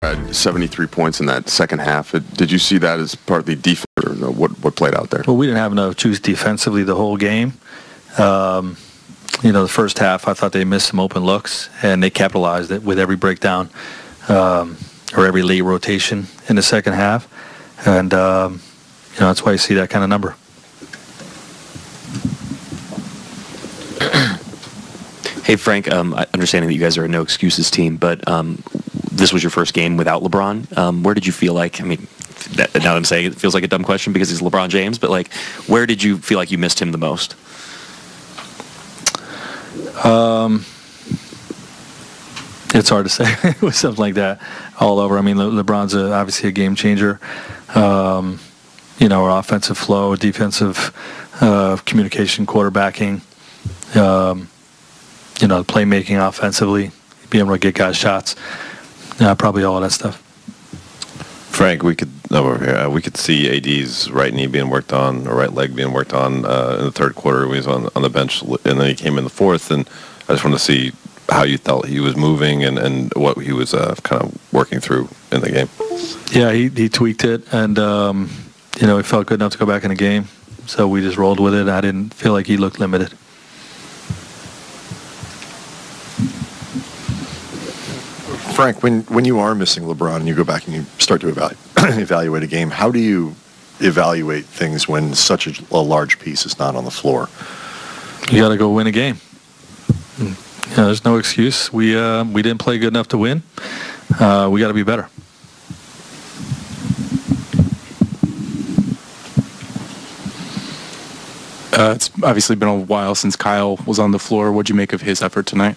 Had 73 points in that second half. Did you see that as partly defense, or no, what played out there? Well, we didn't have enough juice defensively the whole game. The first half, I thought they missed some open looks, and they capitalized it with every breakdown or every late rotation in the second half. And, that's why you see that kind of number. Hey, Frank, understanding that you guys are a no-excuses team, but this was your first game without LeBron. Where did you feel like, now that I'm saying it feels like a dumb question because he's LeBron James, but where did you feel like you missed him the most? It's hard to say with something like that all over. LeBron's obviously a game changer. Our offensive flow, defensive communication, quarterbacking, playmaking offensively, being able to get guys shots, probably all of that stuff. Frank, we could see AD's right knee being worked on, or right leg being worked on in the third quarter. He was on the bench, and then he came in the fourth, and I just wanted to see how you felt he was moving and what he was kind of working through in the game. Yeah, he tweaked it, and he felt good enough to go back in the game, so we just rolled with it. I didn't feel like he looked limited. Frank, when you are missing LeBron and you go back and you start to evaluate a game, how do you evaluate things when such a large piece is not on the floor? You got to go win a game. There's no excuse. We didn't play good enough to win. We got to be better. It's obviously been a while since Kyle was on the floor. What'd you make of his effort tonight?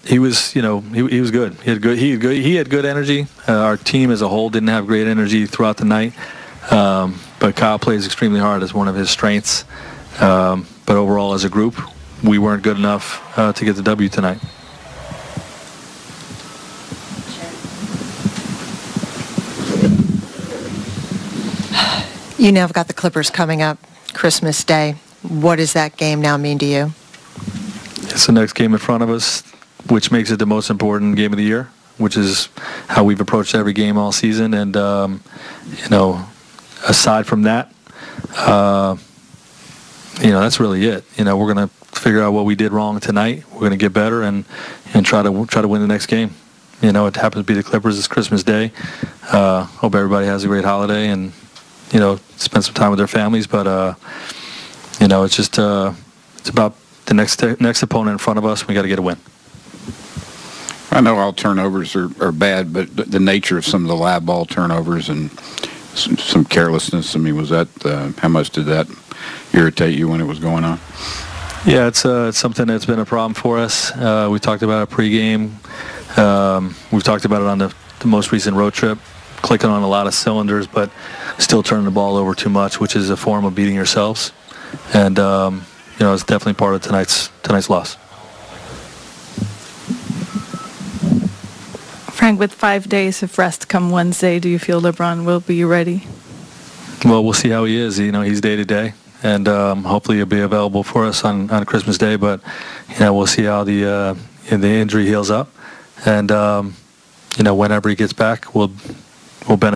He was good. He had good energy. Our team as a whole didn't have great energy throughout the night. But Kyle plays extremely hard as one of his strengths. But overall, as a group, we weren't good enough to get the W tonight. You now have got the Clippers coming up Christmas Day. What does that game now mean to you? It's the next game in front of us, which makes it the most important game of the year, which is how we've approached every game all season. And, aside from that, that's really it. We're going to figure out what we did wrong tonight. We're going to get better and try to win the next game. It happens to be the Clippers. It's Christmas Day. Hope everybody has a great holiday and, spend some time with their families. But, it's just it's about the next opponent in front of us. We got to get a win. I know all turnovers are bad, but the nature of some of the live ball turnovers and some carelessness, was that, how much did that irritate you when it was going on? Yeah, it's something that's been a problem for us. We talked about it pregame. We've talked about it on the most recent road trip, clicking on a lot of cylinders, but still turning the ball over too much, which is a form of beating yourselves. And, it's definitely part of tonight's loss. Frank, with 5 days of rest come Wednesday, do you feel LeBron will be ready? Well, we'll see how he is. He's day to day, and hopefully he'll be available for us on Christmas Day. But we'll see how the injury heals up, and whenever he gets back, we'll benefit.